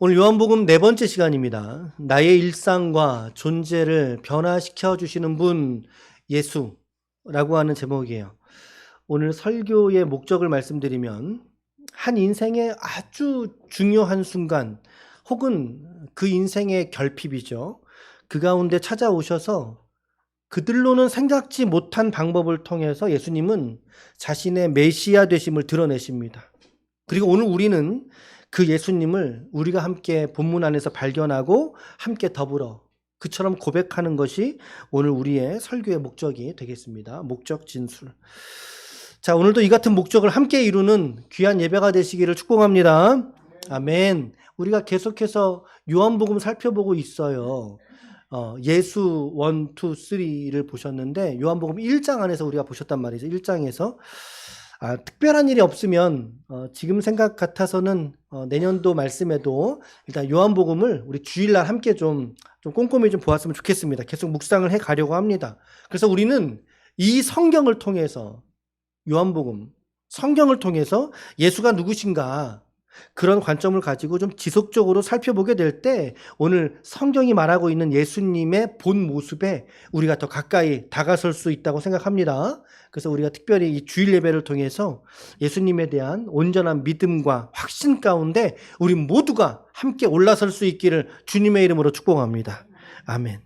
오늘 요한복음 네 번째 시간입니다. 나의 일상과 존재를 변화시켜 주시는 분 예수라고 하는 제목이에요. 오늘 설교의 목적을 말씀드리면 한 인생의 아주 중요한 순간 혹은 그 인생의 결핍이죠. 그 가운데 찾아오셔서 그들로는 생각지 못한 방법을 통해서 예수님은 자신의 메시아 되심을 드러내십니다. 그리고 오늘 우리는 그 예수님을 우리가 함께 본문 안에서 발견하고 함께 더불어 그처럼 고백하는 것이 오늘 우리의 설교의 목적이 되겠습니다. 목적 진술. 자, 오늘도 이 같은 목적을 함께 이루는 귀한 예배가 되시기를 축복합니다. 아멘. 우리가 계속해서 요한복음 살펴보고 있어요. 예수 1, 2, 3를 보셨는데 요한복음 1장 안에서 우리가 보셨단 말이죠. 1장에서 특별한 일이 없으면 지금 생각 같아서는 내년도 말씀에도 일단 요한복음을 우리 주일날 함께 좀 꼼꼼히 좀 보았으면 좋겠습니다. 계속 묵상을 해 가려고 합니다. 그래서 우리는 이 성경을 통해서 요한복음, 성경을 통해서 예수가 누구신가 그런 관점을 가지고 좀 지속적으로 살펴보게 될 때 오늘 성경이 말하고 있는 예수님의 본 모습에 우리가 더 가까이 다가설 수 있다고 생각합니다. 그래서 우리가 특별히 이 주일 예배를 통해서 예수님에 대한 온전한 믿음과 확신 가운데 우리 모두가 함께 올라설 수 있기를 주님의 이름으로 축복합니다. 아멘.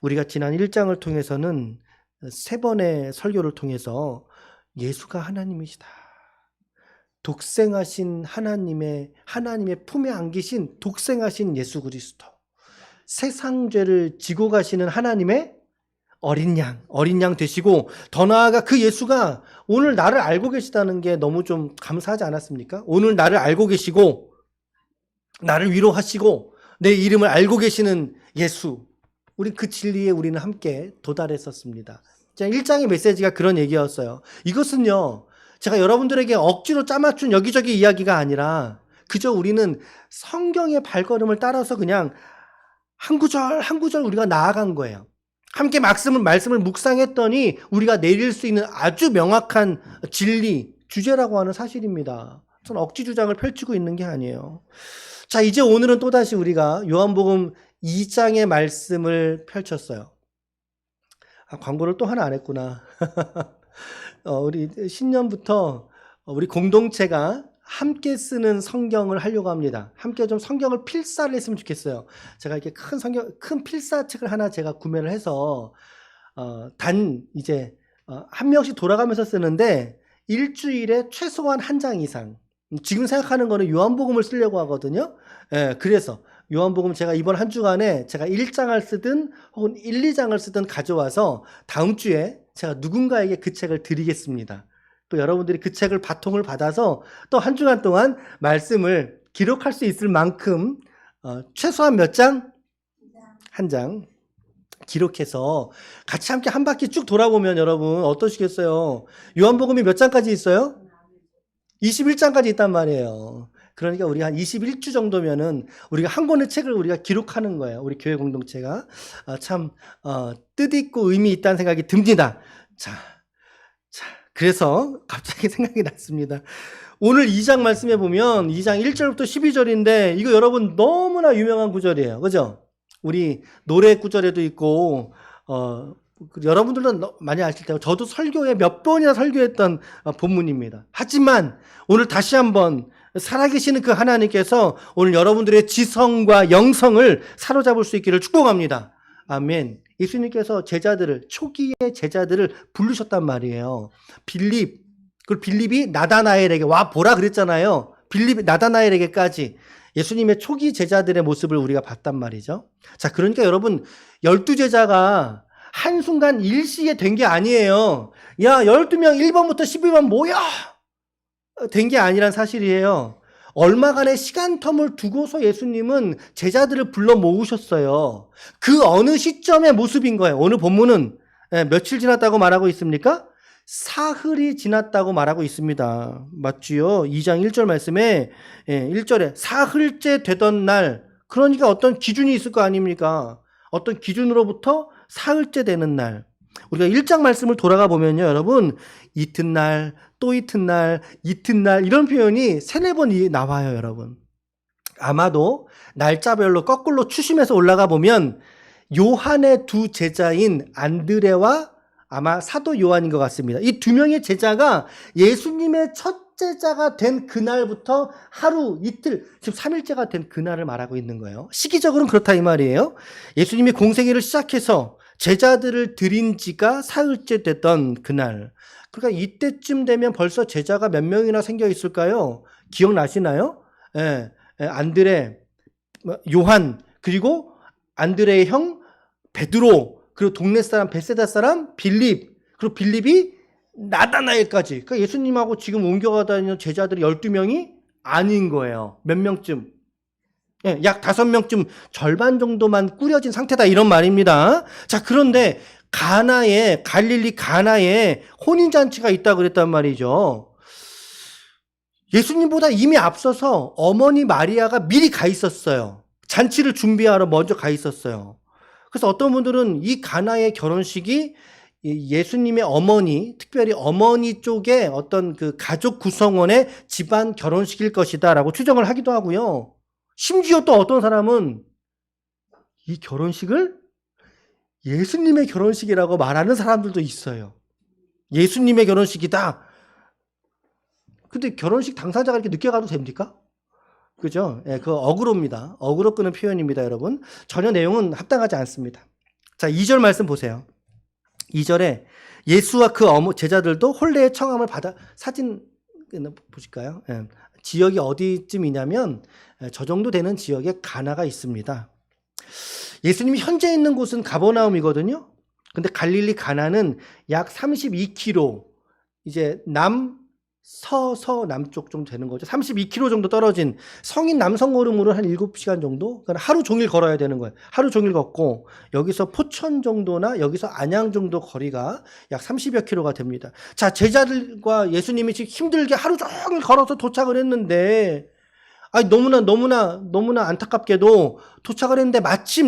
우리가 지난 1장을 통해서는 3번의 설교를 통해서 예수가 하나님이시다. 독생하신 하나님의 품에 안기신 독생하신 예수 그리스도. 세상 죄를 지고 가시는 하나님의 어린 양 되시고 더 나아가 그 예수가 오늘 나를 알고 계시다는 게 너무 좀 감사하지 않았습니까? 오늘 나를 알고 계시고 나를 위로하시고 내 이름을 알고 계시는 예수. 우리 그 진리에 우리는 함께 도달했었습니다. 1장의 메시지가 그런 얘기였어요. 이것은요. 제가 여러분들에게 억지로 짜맞춘 여기저기 이야기가 아니라 그저 우리는 성경의 발걸음을 따라서 그냥 한 구절 한 구절 우리가 나아간 거예요. 함께 말씀을 묵상했더니 우리가 내릴 수 있는 아주 명확한 진리, 주제라고 하는 사실입니다. 저는 억지 주장을 펼치고 있는 게 아니에요. 자, 이제 오늘은 또다시 우리가 요한복음 2장의 말씀을 펼쳤어요. 광고를 또 하나 안 했구나. 우리 신년부터 우리 공동체가 함께 쓰는 성경을 하려고 합니다. 함께 좀 성경을 필사를 했으면 좋겠어요. 제가 이렇게 큰 필사책을 하나 제가 구매를 해서, 이제, 한 명씩 돌아가면서 쓰는데, 일주일에 최소한 한 장 이상. 지금 생각하는 거는 요한복음을 쓰려고 하거든요. 예, 그래서 요한복음 제가 이번 한 주간에 제가 1장을 쓰든 혹은 1, 2장을 쓰든 가져와서 다음 주에 제가 누군가에게 그 책을 드리겠습니다. 또 여러분들이 그 책을 바통을 받아서 또 한 주간 동안 말씀을 기록할 수 있을 만큼 최소한 몇 장? 한 장 기록해서 같이 함께 한 바퀴 쭉 돌아보면 여러분 어떠시겠어요? 요한복음이 몇 장까지 있어요? 21장까지 있단 말이에요. 그러니까 우리가 한 21주 정도면은 우리가 한 권의 책을 우리가 기록하는 거예요. 우리 교회 공동체가. 참 뜻있고 의미 있다는 생각이 듭니다. 자, 그래서 갑자기 생각이 났습니다. 오늘 2장 말씀해 보면 2장 1절부터 12절인데 이거 여러분 너무나 유명한 구절이에요. 그죠? 우리 노래 구절에도 있고 여러분들도 많이 아실 테고 저도 설교에 몇 번이나 설교했던 본문입니다. 하지만 오늘 다시 한번 살아계시는 그 하나님께서 오늘 여러분들의 지성과 영성을 사로잡을 수 있기를 축복합니다. 아멘. 예수님께서 초기의 제자들을 부르셨단 말이에요. 빌립이 나다나엘에게 와 보라 그랬잖아요. 빌립이 나다나엘에게까지 예수님의 초기 제자들의 모습을 우리가 봤단 말이죠. 자, 그러니까 여러분 12제자가 한순간 일시에 된 게 아니에요. 야, 12명 1번부터 12번 뭐야? 된 게 아니란 사실이에요. 얼마간의 시간텀을 두고서 예수님은 제자들을 불러 모으셨어요. 그 어느 시점의 모습인 거예요. 오늘 본문은 며칠 지났다고 말하고 있습니까? 사흘이 지났다고 말하고 있습니다. 맞지요? 2장 1절 말씀에 1절에 사흘째 되던 날, 그러니까 어떤 기준이 있을 거 아닙니까? 어떤 기준으로부터 사흘째 되는 날. 우리가 1장 말씀을 돌아가 보면요, 여러분, 이튿날, 또 이튿날, 이튿날 이런 표현이 3-4번 나와요, 여러분. 아마도 날짜별로 거꾸로 추심해서 올라가 보면 요한의 두 제자인 안드레와 아마 사도 요한인 것 같습니다. 이 두 명의 제자가 예수님의 첫 제자가 된 그날부터 하루, 이틀, 지금 3일째가 된 그날을 말하고 있는 거예요. 시기적으로는 그렇다 이 말이에요. 예수님이 공생애를 시작해서 제자들을 들인 지가 사흘째 됐던 그날. 그러니까 이때쯤 되면 벌써 제자가 몇 명이나 생겨 있을까요? 기억나시나요? 예, 안드레, 요한, 그리고 안드레의 형 베드로, 그리고 동네 사람 벳세다 사람 빌립, 그리고 빌립이 나다나엘까지. 그러니까 예수님하고 지금 옮겨가다 있는 제자들이 12명이 아닌 거예요. 몇 명쯤? 예, 약 5명쯤, 절반 정도만 꾸려진 상태다 이런 말입니다. 자, 그런데 갈릴리 가나에 혼인잔치가 있다고 그랬단 말이죠. 예수님보다 이미 앞서서 어머니 마리아가 미리 가 있었어요. 잔치를 준비하러 먼저 가 있었어요. 그래서 어떤 분들은 이 가나의 결혼식이 예수님의 어머니, 특별히 어머니 쪽의 어떤 그 가족 구성원의 집안 결혼식일 것이다라고 추정을 하기도 하고요. 심지어 또 어떤 사람은 이 결혼식을 예수님의 결혼식이라고 말하는 사람들도 있어요. 예수님의 결혼식이다. 근데 결혼식 당사자가 이렇게 늦게 가도 됩니까? 그죠? 예, 그거 어그로입니다. 어그로 끄는 표현입니다, 여러분. 전혀 내용은 합당하지 않습니다. 자, 2절 말씀 보세요. 2절에 예수와 그 제자들도 혼례의 청함을 받아, 사진 보실까요? 예, 지역이 어디쯤이냐면 저 정도 되는 지역에 가나가 있습니다. 예수님이 현재 있는 곳은 가버나움이거든요. 근데 갈릴리 가나는 약 32km, 이제 남쪽 정도 되는 거죠. 32km 정도 떨어진 성인 남성 걸음으로 한 7시간 정도? 그러니까 하루 종일 걸어야 되는 거예요. 하루 종일 걷고 여기서 포천 정도나 여기서 안양 정도 거리가 약 30여 킬로가 됩니다. 자, 제자들과 예수님이 지금 힘들게 하루 종일 걸어서 도착을 했는데 너무나 안타깝게도 도착을 했는데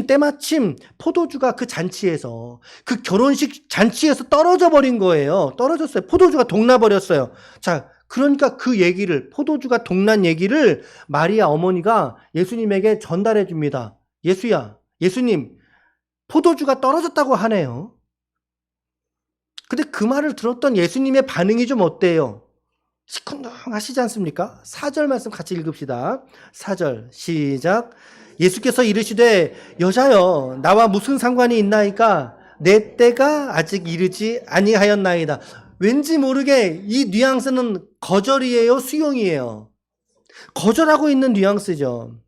때마침 포도주가 그 잔치에서, 그 결혼식 잔치에서 떨어져 버린 거예요. 떨어졌어요. 포도주가 동나버렸어요. 자, 그러니까 그 얘기를, 포도주가 동난 얘기를 마리아 어머니가 예수님에게 전달해 줍니다. 예수님, 포도주가 떨어졌다고 하네요. 근데 그 말을 들었던 예수님의 반응이 좀 어때요? 시큰둥하시지 않습니까? 4절 말씀 같이 읽읍시다. 4절 시작. 예수께서 이르시되 여자여 나와 무슨 상관이 있나이까 내 때가 아직 이르지 아니하였나이다. 왠지 모르게 이 뉘앙스는 거절이에요, 수용이에요? 거절하고 있는 뉘앙스죠.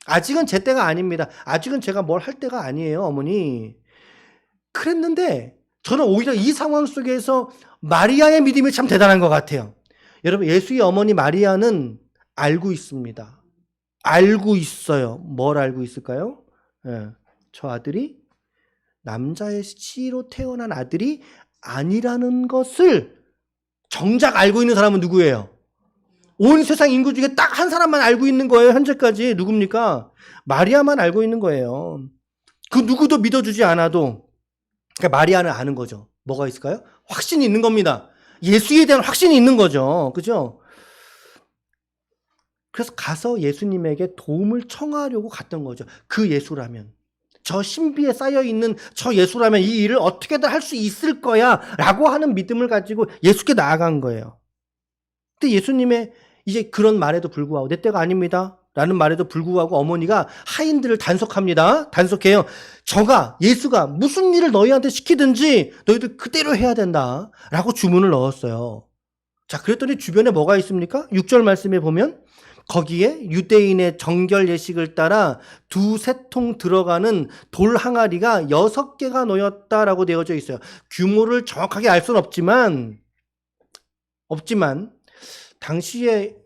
아직은 제 때가 아닙니다. 아직은 제가 뭘 할 때가 아니에요, 어머니. 그랬는데 저는 오히려 이 상황 속에서 마리아의 믿음이 참 대단한 것 같아요. 여러분, 예수의 어머니 마리아는 알고 있습니다. 알고 있어요. 뭘 알고 있을까요? 저 아들이 남자의 씨로 태어난 아들이 아니라는 것을 정작 알고 있는 사람은 누구예요? 온 세상 인구 중에 딱 한 사람만 알고 있는 거예요. 현재까지. 누굽니까? 마리아만 알고 있는 거예요. 그 누구도 믿어주지 않아도, 그러니까 마리아는 아는 거죠. 뭐가 있을까요? 확신이 있는 겁니다. 예수에 대한 확신이 있는 거죠. 그죠? 그래서 가서 예수님에게 도움을 청하려고 갔던 거죠. 그 예수라면, 저 신비에 쌓여있는 저 예수라면 이 일을 어떻게든 할 수 있을 거야 라고 하는 믿음을 가지고 예수께 나아간 거예요. 근데 예수님의 이제 그런 말에도 불구하고, 내 때가 아닙니다 라는 말에도 불구하고 어머니가 하인들을 단속해요. 예수가 무슨 일을 너희한테 시키든지 너희들 그대로 해야 된다 라고 주문을 넣었어요. 자, 그랬더니 주변에 뭐가 있습니까? 6절 말씀에 보면 거기에 유대인의 정결 예식을 따라 2-3통 들어가는 돌 항아리가 6개가 놓였다라고 되어져 있어요. 규모를 정확하게 알 수는 없지만 당시에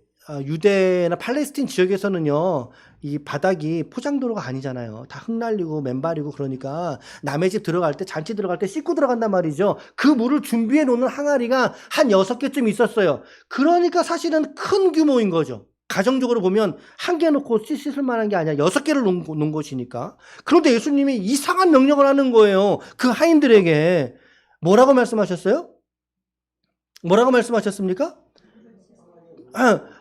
유대나 팔레스틴 지역에서는요, 이 바닥이 포장도로가 아니잖아요. 다 흙날리고 맨발이고, 그러니까 남의 집 들어갈 때, 잔치 들어갈 때 씻고 들어간단 말이죠. 그 물을 준비해 놓는 항아리가 한 6개쯤 있었어요. 그러니까 사실은 큰 규모인 거죠. 가정적으로 보면 한 개 놓고 씻을 만한 게 아니라 6개를 놓은 것이니까. 그런데 예수님이 이상한 명령을 하는 거예요. 그 하인들에게. 뭐라고 말씀하셨어요? 뭐라고 말씀하셨습니까?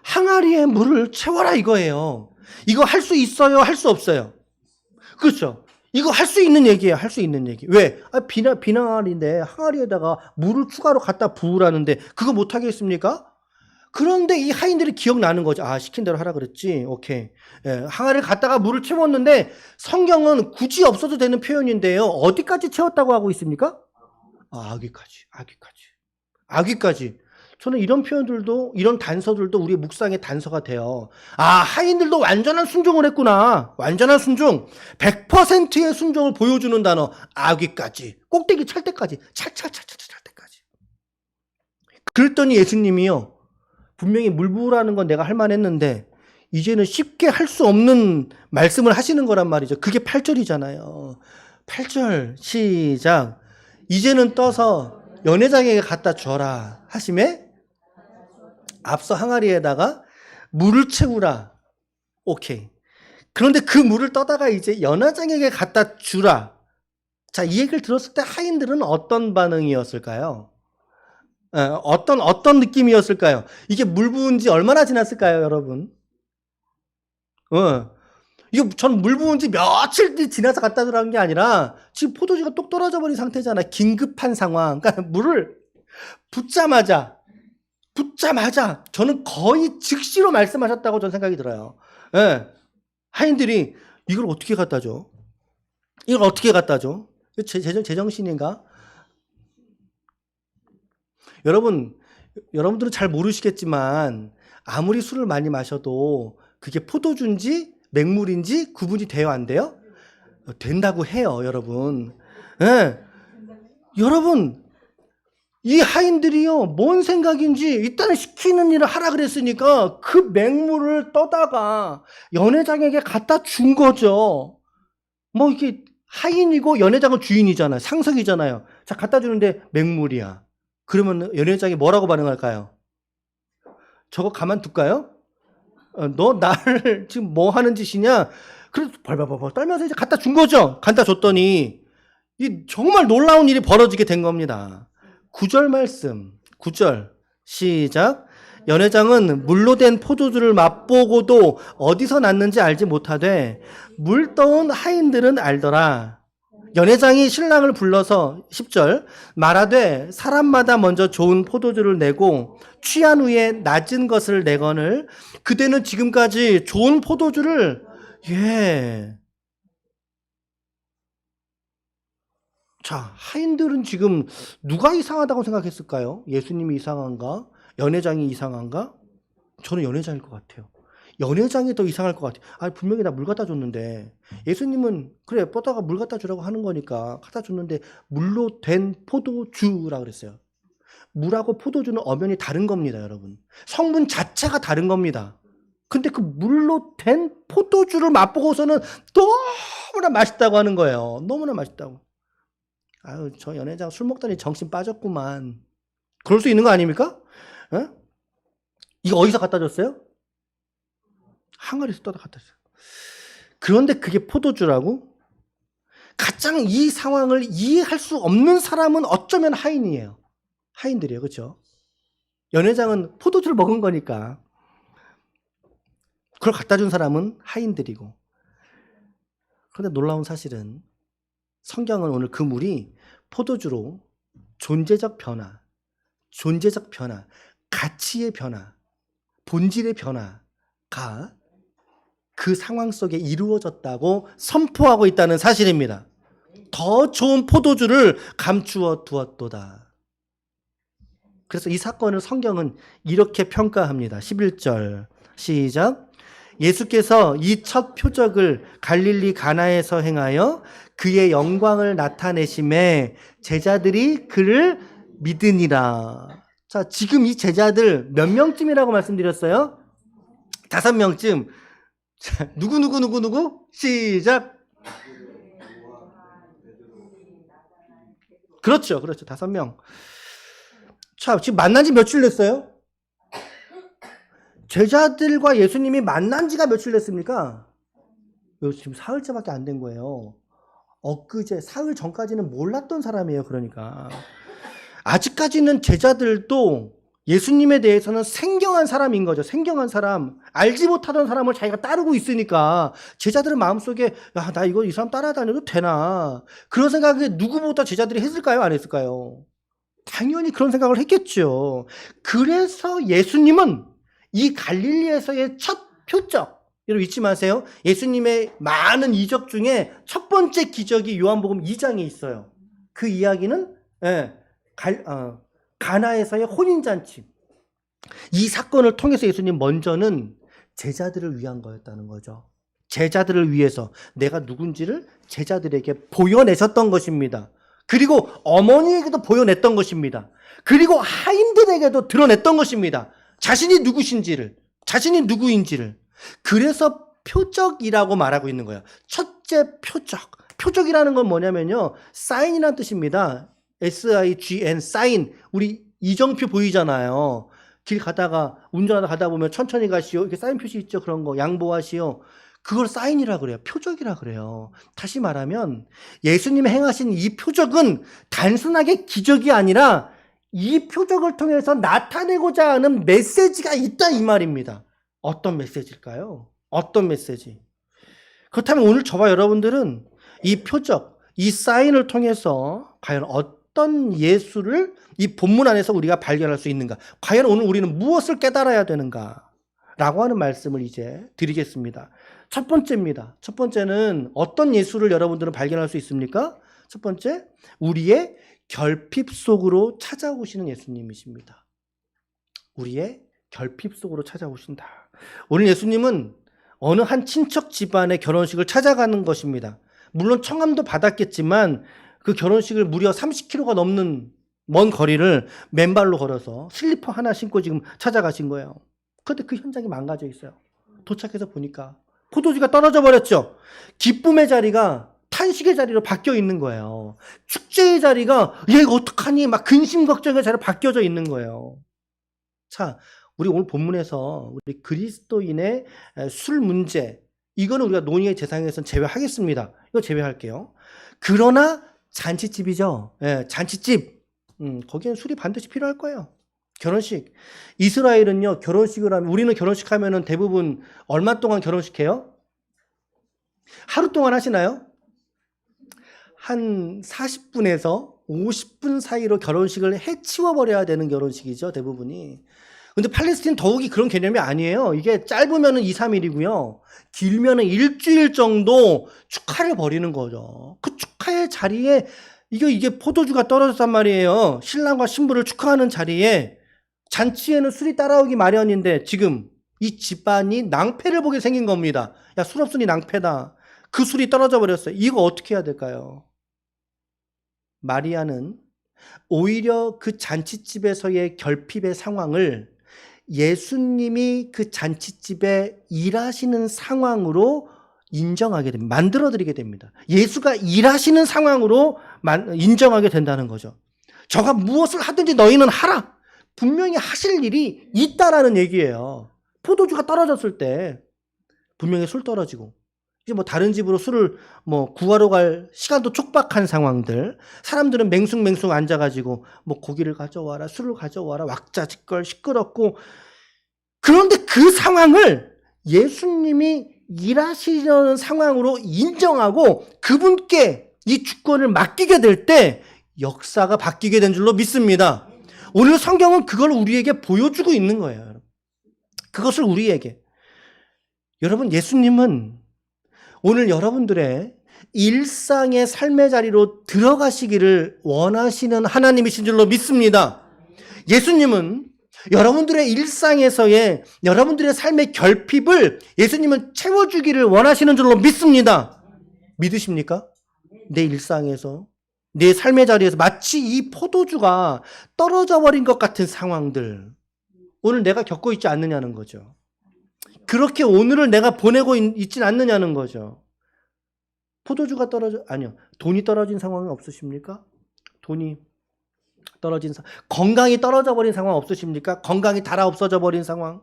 항아리에 물을 채워라 이거예요. 이거 할 수 있어요? 할 수 없어요? 그렇죠. 이거 할 수 있는 얘기예요. 할 수 있는 얘기. 왜? 비나리인데 항아리에다가 물을 추가로 갖다 부으라는데 그거 못 하겠습니까? 그런데 이 하인들이 기억나는 거죠. 아, 시킨 대로 하라 그랬지. 오케이. 예, 항아리를 갖다가 물을 채웠는데 성경은 굳이 없어도 되는 표현인데요. 어디까지 채웠다고 하고 있습니까? 아, 아기까지. 저는 이런 표현들도, 이런 단서들도 우리 묵상의 단서가 돼요. 아, 하인들도 완전한 순종을 했구나. 완전한 순종. 100%의 순종을 보여주는 단어. 아기까지. 꼭대기 찰 때까지. 찰 때까지. 그랬더니 예수님이요. 분명히 물 부으라는 건 내가 할 만했는데 이제는 쉽게 할 수 없는 말씀을 하시는 거란 말이죠. 그게 8절이잖아요. 8절 시작. 이제는 떠서 연회장에게 갖다 줘라 하심에 앞서 항아리에다가 물을 채우라. 오케이. 그런데 그 물을 떠다가 이제 연회장에게 갖다 주라. 자, 이 얘기를 들었을 때 하인들은 어떤 반응이었을까요? 어떤 느낌이었을까요? 이게 물 부은 지 얼마나 지났을까요, 여러분? 이거 전 물 부은 지 며칠 지나서 갖다 주라는 게 아니라 지금 포도주가 똑 떨어져 버린 상태잖아. 긴급한 상황. 그러니까 물을 붓자마자 저는 거의 즉시로 말씀하셨다고 저는 생각이 들어요. 예. 하인들이 이걸 어떻게 갖다 줘? 이걸 어떻게 갖다 줘? 제정신인가? 여러분들은 잘 모르시겠지만 아무리 술을 많이 마셔도 그게 포도주인지 맹물인지 구분이 돼요, 안 돼요? 된다고 해요, 여러분. 예. 여러분, 이 하인들이요, 뭔 생각인지 일단 시키는 일을 하라 그랬으니까 그 맹물을 떠다가 연회장에게 갖다 준 거죠. 뭐 이게 하인이고 연회장은 주인이잖아요. 상석이잖아요. 자, 갖다 주는데 맹물이야. 그러면 연회장이 뭐라고 반응할까요? 저거 가만둘까요? 너 나를 지금 뭐 하는 짓이냐? 그래서 벌벌벌 떨면서 이제 갖다 준 거죠. 갖다 줬더니 이 정말 놀라운 일이 벌어지게 된 겁니다. 9절 말씀. 9절 시작. 연회장은 물로 된 포도주를 맛보고도 어디서 났는지 알지 못하되 물 떠온 하인들은 알더라. 연회장이 신랑을 불러서 10절 말하되 사람마다 먼저 좋은 포도주를 내고 취한 후에 낮은 것을 내거늘 그대는 지금까지 좋은 포도주를 자, 하인들은 지금 누가 이상하다고 생각했을까요? 예수님이 이상한가? 연회장이 이상한가? 저는 연회장일 것 같아요. 연회장이 더 이상할 것 같아요. 아, 분명히 나 물 갖다 줬는데 예수님은 그래 뻗다가 물 갖다 주라고 하는 거니까 갖다 줬는데 물로 된 포도주라 그랬어요. 물하고 포도주는 엄연히 다른 겁니다, 여러분. 성분 자체가 다른 겁니다. 근데 그 물로 된 포도주를 맛보고서는 너무나 맛있다고 하는 거예요. 너무나 맛있다고. 아유, 저 연회장 술 먹더니 정신 빠졌구만. 그럴 수 있는 거 아닙니까? 에? 이거 어디서 갖다 줬어요? 항아리에서 떠다 갖다 줬어요. 그런데 그게 포도주라고? 가장 이 상황을 이해할 수 없는 사람은 어쩌면 하인이에요. 하인들이에요. 그렇죠? 연회장은 포도주를 먹은 거니까. 그걸 갖다 준 사람은 하인들이고. 그런데 놀라운 사실은 성경은 오늘 그 물이 포도주로 존재적 변화, 가치의 변화, 본질의 변화가 그 상황 속에 이루어졌다고 선포하고 있다는 사실입니다. 더 좋은 포도주를 감추어 두었도다. 그래서 이 사건을 성경은 이렇게 평가합니다. 11절 시작. 예수께서 이 첫 표적을 갈릴리 가나에서 행하여 그의 영광을 나타내심에 제자들이 그를 믿으니라. 자, 지금 이 제자들 몇 명쯤이라고 말씀드렸어요? 5명쯤. 자, 누구? 시작. 그렇죠. 5명. 자, 지금 만난 지 며칠 됐어요? 제자들과 예수님이 만난 지가 며칠 됐습니까? 지금 사흘째밖에 안 된 거예요. 엊그제, 사흘 전까지는 몰랐던 사람이에요. 그러니까. 아직까지는 제자들도 예수님에 대해서는 생경한 사람인 거죠. 생경한 사람. 알지 못하던 사람을 자기가 따르고 있으니까 제자들은 마음속에 야, 나 이거 이 사람 따라다녀도 되나. 그런 생각을 누구보다 제자들이 했을까요? 안 했을까요? 당연히 그런 생각을 했겠죠. 그래서 예수님은 이 갈릴리에서의 첫 표적, 여러분 잊지 마세요. 예수님의 많은 이적 중에 첫 번째 기적이 요한복음 2장에 있어요. 그 이야기는 가나에서의 혼인잔치. 이 사건을 통해서 예수님 먼저는 제자들을 위한 거였다는 거죠. 제자들을 위해서 내가 누군지를 제자들에게 보여내셨던 것입니다. 그리고 어머니에게도 보여냈던 것입니다. 그리고 하인들에게도 드러냈던 것입니다. 자신이 누구신지를, 자신이 누구인지를. 그래서 표적이라고 말하고 있는 거예요. 첫째 표적. 표적이라는 건 뭐냐면요. 사인이라는 뜻입니다. SIGN, 사인. 우리 이정표 보이잖아요. 길 가다가, 운전하다 가다 보면 천천히 가시오. 이렇게 사인 표시 있죠. 그런 거. 양보하시오. 그걸 사인이라 그래요. 표적이라 그래요. 다시 말하면 예수님이 행하신 이 표적은 단순하게 기적이 아니라 이 표적을 통해서 나타내고자 하는 메시지가 있다 이 말입니다. 어떤 메시지일까요? 어떤 메시지? 그렇다면 오늘 저와 여러분들은 이 표적, 이 사인을 통해서 과연 어떤 예수를 이 본문 안에서 우리가 발견할 수 있는가? 과연 오늘 우리는 무엇을 깨달아야 되는가? 라고 하는 말씀을 이제 드리겠습니다. 첫 번째입니다. 첫 번째는 어떤 예수를 여러분들은 발견할 수 있습니까? 첫 번째, 우리의 결핍 속으로 찾아오시는 예수님이십니다. 우리의 결핍 속으로 찾아오신다. 오늘 예수님은 어느 한 친척 집안의 결혼식을 찾아가는 것입니다. 물론 청함도 받았겠지만 그 결혼식을 무려 30km가 넘는 먼 거리를 맨발로 걸어서 슬리퍼 하나 신고 지금 찾아가신 거예요. 그런데 그 현장이 망가져 있어요. 도착해서 보니까 포도주가 떨어져 버렸죠. 기쁨의 자리가 탄식의 자리로 바뀌어 있는 거예요. 축제의 자리가 얘가 어떡하니 막 근심 걱정의 자리로 바뀌어져 있는 거예요. 자, 우리 오늘 본문에서 우리 그리스도인의 술 문제, 이거는 우리가 논의의 대상에서는 제외하겠습니다. 이거 제외할게요. 그러나 잔치집이죠. 잔치집. 거기엔 술이 반드시 필요할 거예요. 결혼식. 이스라엘은요, 결혼식을 하면, 우리는 결혼식 하면은 대부분 얼마 동안 결혼식 해요? 하루 동안 하시나요? 한 40분에서 50분 사이로 결혼식을 해치워버려야 되는 결혼식이죠, 대부분이. 근데 팔레스틴 더욱이 그런 개념이 아니에요. 이게 짧으면은 2, 3일이고요. 길면은 일주일 정도 축하를 벌이는 거죠. 그 축하의 자리에 이게 포도주가 떨어졌단 말이에요. 신랑과 신부를 축하하는 자리에 잔치에는 술이 따라오기 마련인데 지금 이 집안이 낭패를 보게 생긴 겁니다. 야, 술 없으니 낭패다. 그 술이 떨어져 버렸어요. 이거 어떻게 해야 될까요? 마리아는 오히려 그 잔치집에서의 결핍의 상황을 예수님이 그 잔치집에 일하시는 상황으로 인정하게 됩니다. 만들어드리게 됩니다. 예수가 일하시는 상황으로 인정하게 된다는 거죠. 저가 무엇을 하든지 너희는 하라. 분명히 하실 일이 있다라는 얘기예요. 포도주가 떨어졌을 때 분명히 술 떨어지고 이제 뭐 다른 집으로 술을 뭐 구하러 갈 시간도 촉박한 상황들, 사람들은 맹숭맹숭 앉아가지고 뭐 고기를 가져와라, 술을 가져와라, 왁자지껄 시끄럽고. 그런데 그 상황을 예수님이 일하시려는 상황으로 인정하고 그분께 이 주권을 맡기게 될 때 역사가 바뀌게 된 줄로 믿습니다. 오늘 성경은 그걸 우리에게 보여주고 있는 거예요. 그것을 우리에게. 여러분, 예수님은 오늘 여러분들의 일상의 삶의 자리로 들어가시기를 원하시는 하나님이신 줄로 믿습니다. 예수님은 여러분들의 일상에서의 여러분들의 삶의 결핍을 예수님은 채워주기를 원하시는 줄로 믿습니다. 믿으십니까? 내 일상에서, 내 삶의 자리에서 마치 이 포도주가 떨어져 버린 것 같은 상황들, 오늘 내가 겪고 있지 않느냐는 거죠. 그렇게 오늘을 내가 보내고 있진 않느냐는 거죠. 포도주가 돈이 떨어진 상황은 없으십니까? 돈이 떨어진 상황. 건강이 떨어져 버린 상황 없으십니까? 건강이 달아 없어져 버린 상황.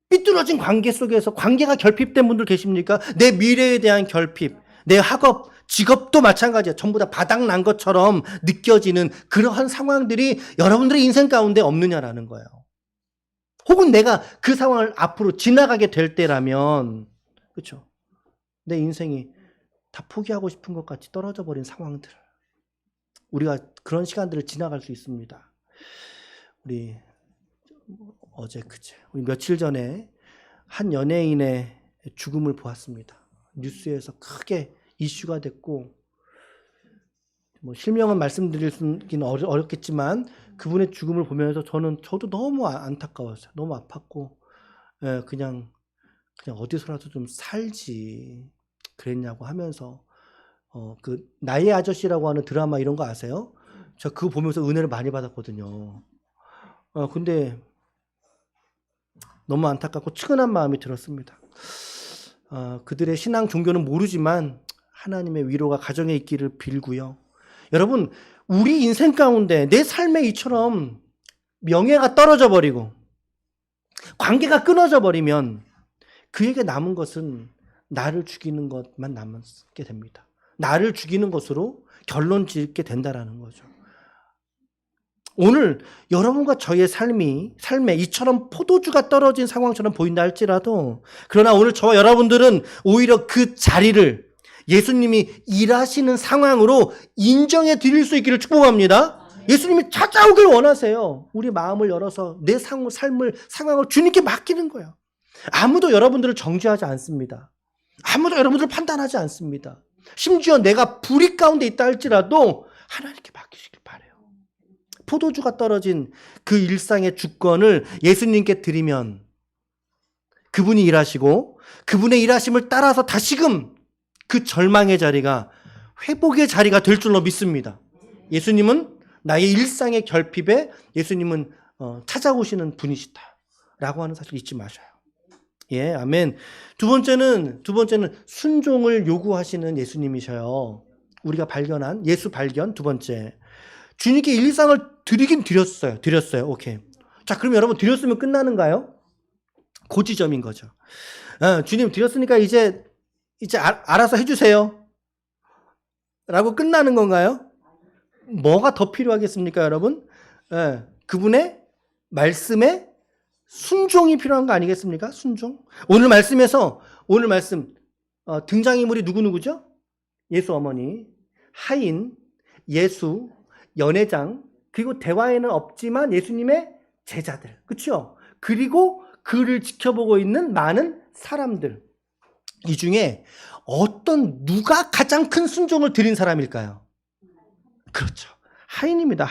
삐뚤어진 관계 속에서 관계가 결핍된 분들 계십니까? 내 미래에 대한 결핍, 내 학업, 직업도 마찬가지예요. 전부 다 바닥난 것처럼 느껴지는 그러한 상황들이 여러분들의 인생 가운데 없느냐라는 거예요. 혹은 내가 그 상황을 앞으로 지나가게 될 때라면, 그렇죠? 내 인생이 다 포기하고 싶은 것 같이 떨어져 버린 상황들, 우리가 그런 시간들을 지나갈 수 있습니다. 우리 우리 며칠 전에 한 연예인의 죽음을 보았습니다. 뉴스에서 크게 이슈가 됐고, 뭐 실명은 말씀드리기는 어렵겠지만 그분의 죽음을 보면서 저도 너무 안타까웠어요. 너무 아팠고, 그냥 어디서라도 좀 살지 그랬냐고 하면서, 그 나의 아저씨라고 하는 드라마 이런 거 아세요? 저 그거 보면서 은혜를 많이 받았거든요. 근데 너무 안타깝고 측은한 마음이 들었습니다. 그들의 신앙 종교는 모르지만 하나님의 위로가 가정에 있기를 빌고요. 여러분, 우리 인생 가운데 내 삶에 이처럼 명예가 떨어져 버리고 관계가 끊어져 버리면 그에게 남은 것은 나를 죽이는 것만 남게 됩니다. 나를 죽이는 것으로 결론 짓게 된다라는 거죠. 오늘 여러분과 저의 삶에 이처럼 포도주가 떨어진 상황처럼 보인다 할지라도, 그러나 오늘 저와 여러분들은 오히려 그 자리를 예수님이 일하시는 상황으로 인정해 드릴 수 있기를 축복합니다. 예수님이 찾아오길 원하세요. 우리 마음을 열어서 내 삶을 상황을 주님께 맡기는 거예요. 아무도 여러분들을 정죄하지 않습니다. 아무도 여러분들을 판단하지 않습니다. 심지어 내가 불의 가운데 있다 할지라도 하나님께 맡기시길 바라요. 포도주가 떨어진 그 일상의 주권을 예수님께 드리면 그분이 일하시고 그분의 일하심을 따라서 다시금 그 절망의 자리가 회복의 자리가 될 줄로 믿습니다. 예수님은 나의 일상의 결핍에 예수님은 찾아오시는 분이시다라고 하는 사실 잊지 마셔요. 예, 아멘. 두 번째는 순종을 요구하시는 예수님이셔요. 우리가 발견한 예수 발견 두 번째. 주님께 일상을 드렸어요. 오케이. 자, 그럼 여러분 드렸으면 끝나는가요? 그 지점인 거죠. 주님 드렸으니까 이제 알아서 해주세요. 라고 끝나는 건가요? 뭐가 더 필요하겠습니까, 여러분? 그분의 말씀에 순종이 필요한 거 아니겠습니까? 순종. 오늘 말씀 등장인물이 누구죠? 예수 어머니, 하인, 예수, 연회장, 그리고 대화에는 없지만 예수님의 제자들, 그렇죠? 그리고 그를 지켜보고 있는 많은 사람들. 이 중에 누가 가장 큰 순종을 드린 사람일까요? 그렇죠. 하인입니다.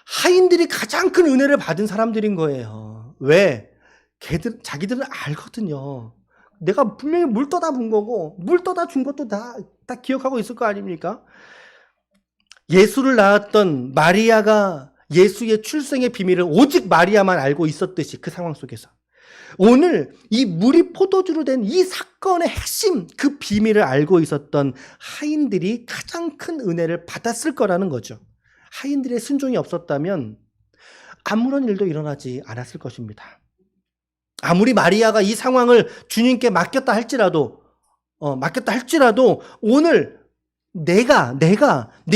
하인들이 가장 큰 은혜를 받은 사람들인 거예요. 왜? 자기들은 알거든요. 내가 분명히 물 떠다 본 거고, 물 떠다 준 것도 다 기억하고 있을 거 아닙니까? 예수를 낳았던 마리아가 예수의 출생의 비밀을 오직 마리아만 알고 있었듯이 그 상황 속에서 오늘 이 물이 포도주로 된 이 사건의 핵심, 그 비밀을 알고 있었던 하인들이 가장 큰 은혜를 받았을 거라는 거죠. 하인들의 순종이 없었다면 아무런 일도 일어나지 않았을 것입니다. 아무리 마리아가 이 상황을 주님께 맡겼다 할지라도 오늘 내가 내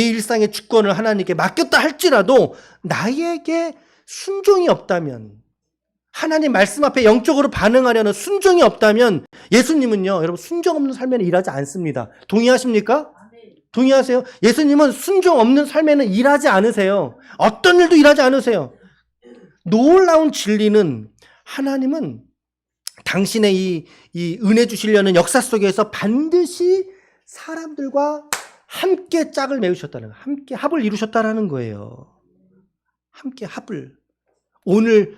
일상의 주권을 하나님께 맡겼다 할지라도 나에게 순종이 없다면, 하나님 말씀 앞에 영적으로 반응하려는 순종이 없다면 예수님은요, 여러분 순종 없는 삶에는 일하지 않습니다. 동의하십니까? 동의하세요? 예수님은 순종 없는 삶에는 일하지 않으세요. 어떤 일도 일하지 않으세요. 놀라운 진리는 하나님은 당신의 이 은혜 주시려는 역사 속에서 반드시 사람들과 함께 짝을 메우셨다는 거예요. 함께 합을 이루셨다는 거예요. 함께 합을. 오늘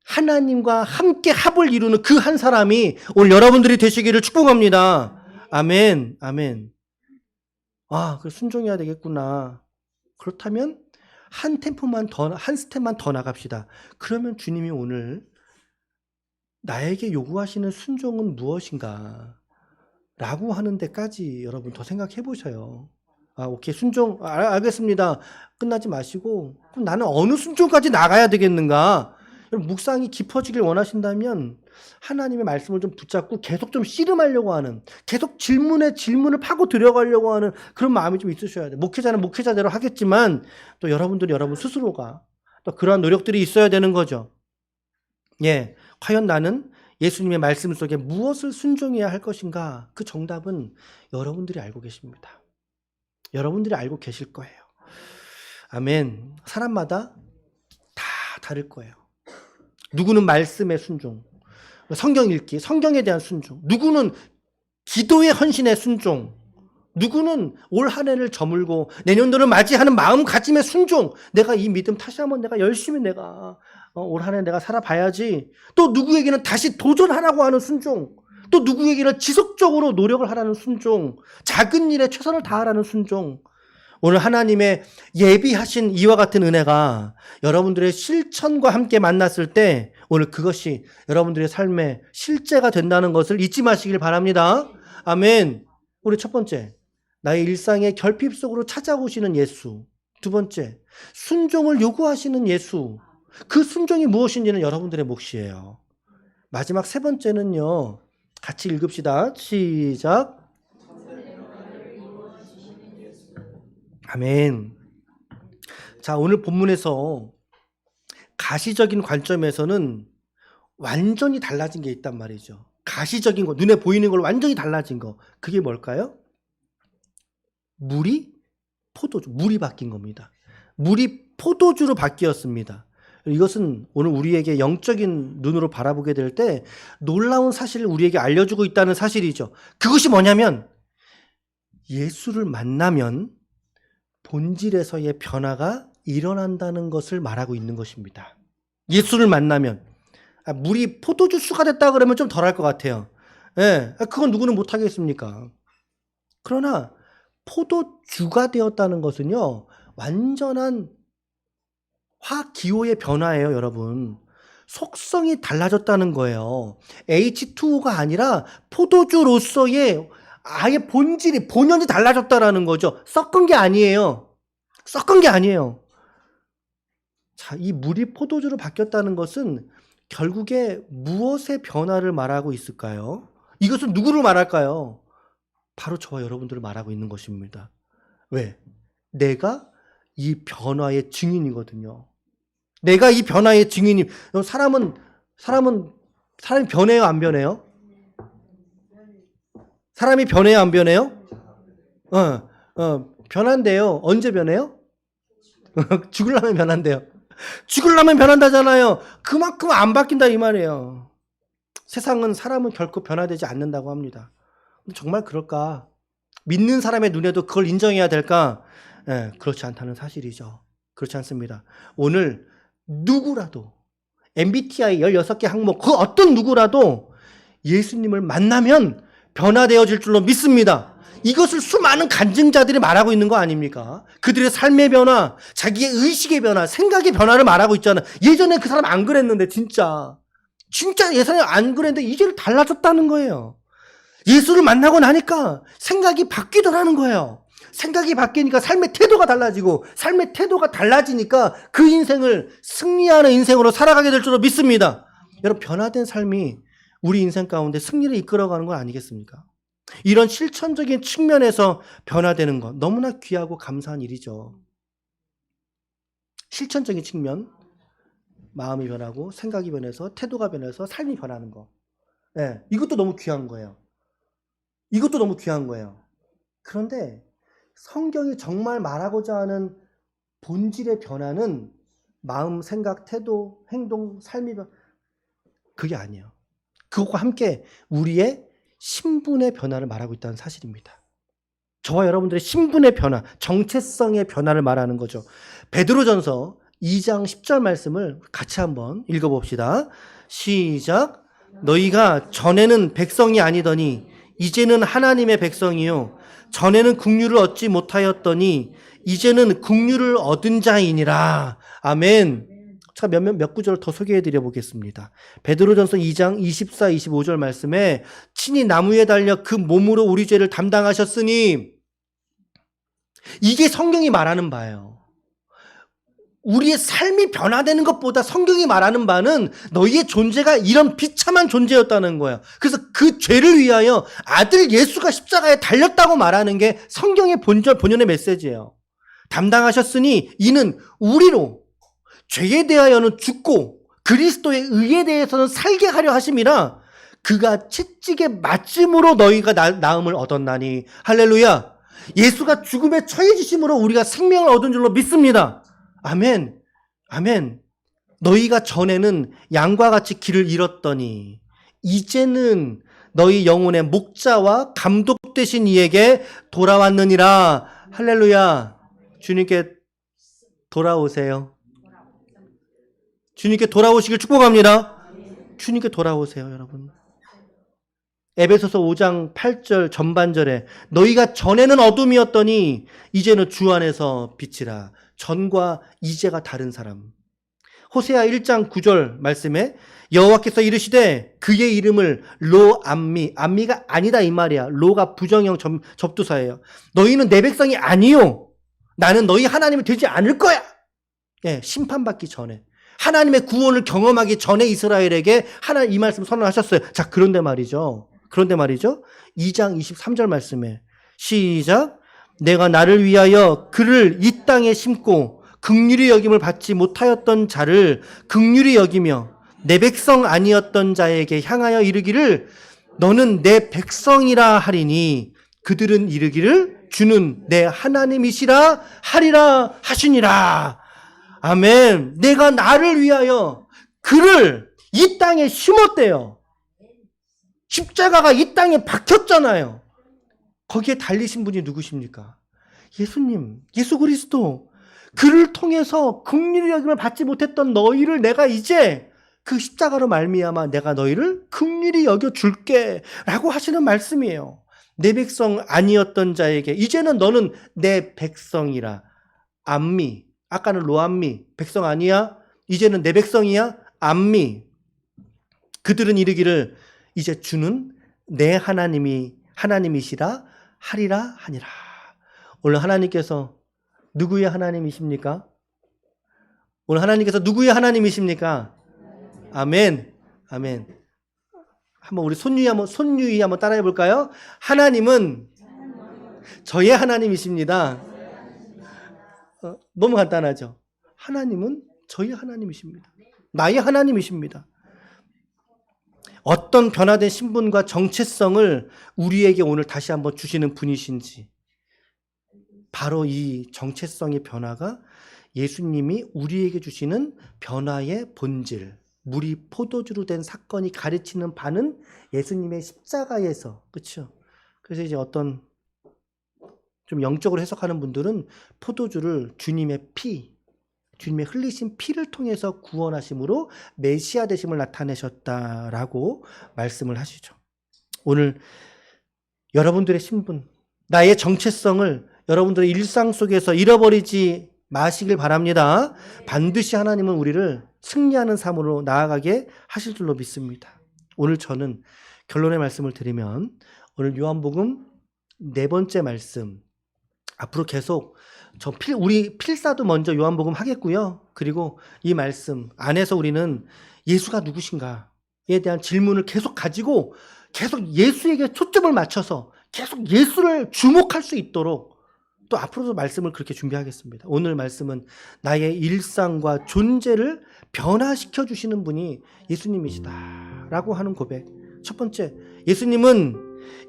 하나님과 함께 합을 이루는 그 한 사람이 오늘 여러분들이 되시기를 축복합니다. 아멘, 아멘. 그 순종해야 되겠구나. 그렇다면 한 스텝만 더 나갑시다. 그러면 주님이 오늘 나에게 요구하시는 순종은 무엇인가? 라고 하는 데까지 여러분 더 생각해 보셔요. 오케이, 순종, 알겠습니다. 끝나지 마시고, 그럼 나는 어느 순종까지 나가야 되겠는가? 여러분, 묵상이 깊어지길 원하신다면 하나님의 말씀을 좀 붙잡고 계속 좀 씨름하려고 하는, 계속 질문을 파고 들어가려고 하는 그런 마음이 좀 있으셔야 돼요. 목회자는 목회자대로 하겠지만 또 여러분들이 여러분 스스로가 또 그러한 노력들이 있어야 되는 거죠. 예, 과연 나는 예수님의 말씀 속에 무엇을 순종해야 할 것인가? 그 정답은 여러분들이 알고 계십니다. 여러분들이 알고 계실 거예요. 아멘. 사람마다 다 다를 거예요. 누구는 말씀의 순종, 성경 읽기, 성경에 대한 순종, 누구는 기도의 헌신의 순종, 누구는 올 한 해를 저물고 내년도를 맞이하는 마음가짐의 순종, 내가 이 믿음 다시 한번 내가 열심히 올 한 해 내가 살아봐야지. 또 누구에게는 다시 도전하라고 하는 순종, 또 누구에게는 지속적으로 노력을 하라는 순종, 작은 일에 최선을 다하라는 순종. 오늘 하나님의 예비하신 이와 같은 은혜가 여러분들의 실천과 함께 만났을 때 오늘 그것이 여러분들의 삶의 실제가 된다는 것을 잊지 마시길 바랍니다. 아멘. 우리 첫 번째, 나의 일상의 결핍 속으로 찾아오시는 예수. 두 번째, 순종을 요구하시는 예수. 그 순종이 무엇인지는 여러분들의 몫이에요. 마지막 세 번째는요, 같이 읽읍시다. 시작. 아멘. 자, 오늘 본문에서 가시적인 관점에서는 완전히 달라진 게 있단 말이죠. 가시적인 거, 눈에 보이는 걸로 완전히 달라진 거. 그게 뭘까요? 물이 바뀐 겁니다. 물이 포도주로 바뀌었습니다. 이것은 오늘 우리에게 영적인 눈으로 바라보게 될 때 놀라운 사실을 우리에게 알려주고 있다는 사실이죠. 그것이 뭐냐면 예수를 만나면 본질에서의 변화가 일어난다는 것을 말하고 있는 것입니다. 예수를 만나면 물이 포도주스가 됐다 그러면 좀 덜할 것 같아요. 예, 그건 누구는 못하겠습니까? 그러나 포도주가 되었다는 것은요, 완전한 화기호의 변화예요, 여러분. 속성이 달라졌다는 거예요. H2O가 아니라 포도주로서의 아예 본연이 달라졌다라는 거죠. 섞은 게 아니에요. 자, 이 물이 포도주로 바뀌었다는 것은 결국에 무엇의 변화를 말하고 있을까요? 이것은 누구를 말할까요? 바로 저와 여러분들을 말하고 있는 것입니다. 왜? 내가 이 변화의 증인이거든요. 내가 이 변화의 증인이. 사람이 변해요, 안 변해요? 사람이 변해요, 안 변해요? 변한대요. 언제 변해요? 죽으려면 변한대요. 죽으려면 변한다잖아요. 그만큼 안 바뀐다 이 말이에요. 사람은 결코 변화되지 않는다고 합니다. 정말 그럴까? 믿는 사람의 눈에도 그걸 인정해야 될까? 그렇지 않다는 사실이죠. 그렇지 않습니다. 오늘 누구라도 MBTI 16개 항목 그 어떤 누구라도 예수님을 만나면 변화되어질 줄로 믿습니다. 이것을 수많은 간증자들이 말하고 있는 거 아닙니까? 그들의 삶의 변화, 자기의 의식의 변화, 생각의 변화를 말하고 있잖아요. 예전에 그 사람 안 그랬는데 진짜 예전에 안 그랬는데 이제는 달라졌다는 거예요. 예수를 만나고 나니까 생각이 바뀌더라는 거예요. 생각이 바뀌니까 삶의 태도가 달라지고, 삶의 태도가 달라지니까 그 인생을 승리하는 인생으로 살아가게 될 줄로 믿습니다. 여러분, 변화된 삶이 우리 인생 가운데 승리를 이끌어가는 건 아니겠습니까? 이런 실천적인 측면에서 변화되는 것 너무나 귀하고 감사한 일이죠. 실천적인 측면, 마음이 변하고 생각이 변해서 태도가 변해서 삶이 변하는 거. 이것도 너무 귀한 거예요. 그런데 성경이 정말 말하고자 하는 본질의 변화는 마음, 생각, 태도, 행동, 삶이 그게 아니에요. 그것과 함께 우리의 신분의 변화를 말하고 있다는 사실입니다. 저와 여러분들의 신분의 변화, 정체성의 변화를 말하는 거죠. 베드로전서 2장 10절 말씀을 같이 한번 읽어봅시다. 시작. 너희가 전에는 백성이 아니더니 이제는 하나님의 백성이요 전에는 국류를 얻지 못하였더니 이제는 국류를 얻은 자이니라. 아멘. 제가 몇 구절 더 소개해 드려 보겠습니다. 베드로전서 2장 24, 25절 말씀에 친히 나무에 달려 그 몸으로 우리 죄를 담당하셨으니, 이게 성경이 말하는 바예요. 우리의 삶이 변화되는 것보다 성경이 말하는 바는 너희의 존재가 이런 비참한 존재였다는 거예요. 그래서 그 죄를 위하여 아들 예수가 십자가에 달렸다고 말하는 게 성경의 본연의 메시지예요. 담당하셨으니 이는 우리로 죄에 대하여는 죽고 그리스도의 의에 대해서는 살게 하려 하심이라. 그가 채찍에 맞음으로 너희가 나음을 얻었나니. 할렐루야. 예수가 죽음에 처해지심으로 우리가 생명을 얻은 줄로 믿습니다. 아멘. 아멘. 너희가 전에는 양과 같이 길을 잃었더니 이제는 너희 영혼의 목자와 감독 되신 이에게 돌아왔느니라. 할렐루야. 주님께 돌아오세요. 주님께 돌아오시길 축복합니다. 주님께 돌아오세요, 여러분. 에베소서 5장 8절 전반절에 너희가 전에는 어둠이었더니 이제는 주 안에서 빛이라. 전과 이제가 다른 사람. 호세아 1장 9절 말씀에 여호와께서 이르시되 그의 이름을 로암미, 암미가 아니다 이 말이야. 로가 부정형 접두사예요. 너희는 내 백성이 아니요, 나는 너희 하나님이 되지 않을 거야. 예, 심판받기 전에, 하나님의 구원을 경험하기 전에 이스라엘에게 하나님 이 말씀 선언하셨어요. 자, 그런데 말이죠. 2장 23절 말씀에 시작. 내가 나를 위하여 그를 이 땅에 심고 긍휼히 여김을 받지 못하였던 자를 긍휼히 여기며 내 백성 아니었던 자에게 향하여 이르기를 너는 내 백성이라 하리니 그들은 이르기를 주는 내 하나님이시라 하리라 하시니라. 아멘. 내가 나를 위하여 그를 이 땅에 심었대요. 십자가가 이 땅에 박혔잖아요. 거기에 달리신 분이 누구십니까? 예수님, 예수 그리스도. 그를 통해서 긍휼히 여김을 받지 못했던 너희를 내가 이제 그 십자가로 말미암아 내가 너희를 긍휼히 여겨 줄게 라고 하시는 말씀이에요. 내 백성 아니었던 자에게 이제는 너는 내 백성이라. 암미, 아까는 로암미, 백성 아니야? 이제는 내 백성이야? 암미. 그들은 이르기를 이제 주는 내 하나님이시라 하리라 하니라. 오늘 하나님께서 누구의 하나님이십니까? 오늘 하나님께서 누구의 하나님이십니까? 아멘. 아멘. 한번 우리 손유희 한번 따라해 볼까요? 하나님은 저의 하나님이십니다. 너무 간단하죠? 하나님은 저희 하나님이십니다. 나의 하나님이십니다. 어떤 변화된 신분과 정체성을 우리에게 오늘 다시 한번 주시는 분이신지, 바로 이 정체성의 변화가 예수님이 우리에게 주시는 변화의 본질, 물이 포도주로 된 사건이 가르치는 바는 예수님의 십자가에서, 그렇죠? 그래서 이제 어떤 좀 영적으로 해석하는 분들은 포도주를 주님의 주님의 흘리신 피를 통해서 구원하심으로 메시아 되심을 나타내셨다라고 말씀을 하시죠. 오늘 여러분들의 신분, 나의 정체성을 여러분들의 일상 속에서 잃어버리지 마시길 바랍니다. 반드시 하나님은 우리를 승리하는 삶으로 나아가게 하실 줄로 믿습니다. 오늘 저는 결론의 말씀을 드리면, 오늘 요한복음 4번째 말씀, 앞으로 계속 우리 필사도 먼저 요한복음 하겠고요. 그리고 이 말씀 안에서 우리는 예수가 누구신가에 대한 질문을 계속 가지고 계속 예수에게 초점을 맞춰서 계속 예수를 주목할 수 있도록 또 앞으로도 말씀을 그렇게 준비하겠습니다. 오늘 말씀은 나의 일상과 존재를 변화시켜 주시는 분이 예수님이시다라고 하는 고백. 첫 번째, 예수님은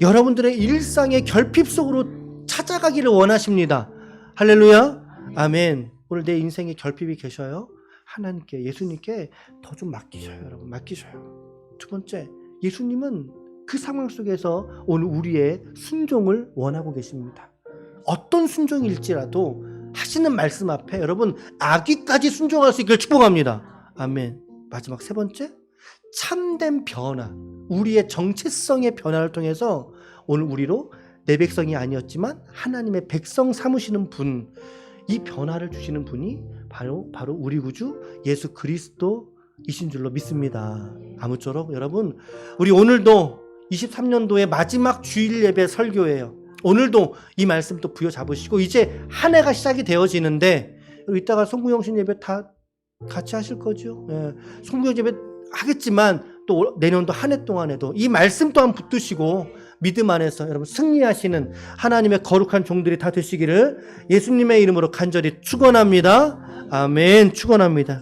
여러분들의 일상의 결핍 속으로 찾아가기를 원하십니다. 할렐루야. 아멘. 오늘 내 인생에 결핍이 계셔요? 하나님께, 예수님께 더 좀 맡기셔요. 여러분, 맡기셔요. 두 번째, 예수님은 그 상황 속에서 오늘 우리의 순종을 원하고 계십니다. 어떤 순종일지라도 하시는 말씀 앞에 여러분 아기까지 순종할 수 있기를 축복합니다. 아멘. 마지막 세 번째, 참된 변화, 우리의 정체성의 변화를 통해서 오늘 우리로 내 백성이 아니었지만 하나님의 백성 삼으시는 분, 이 변화를 주시는 분이 바로 우리 구주 예수 그리스도이신 줄로 믿습니다. 아무쪼록 여러분, 우리 오늘도 23년도의 마지막 주일 예배 설교예요. 오늘도 이 말씀 또 부여잡으시고 이제 한 해가 시작이 되어지는데 그리고 이따가 송구영신 예배 다 같이 하실 거죠. 예. 송구영 예배 하겠지만 또 내년도 한 해 동안에도 이 말씀 또한 붙드시고 믿음 안에서 여러분 승리하시는 하나님의 거룩한 종들이 다 되시기를 예수님의 이름으로 간절히 축원합니다. 아멘. 축원합니다.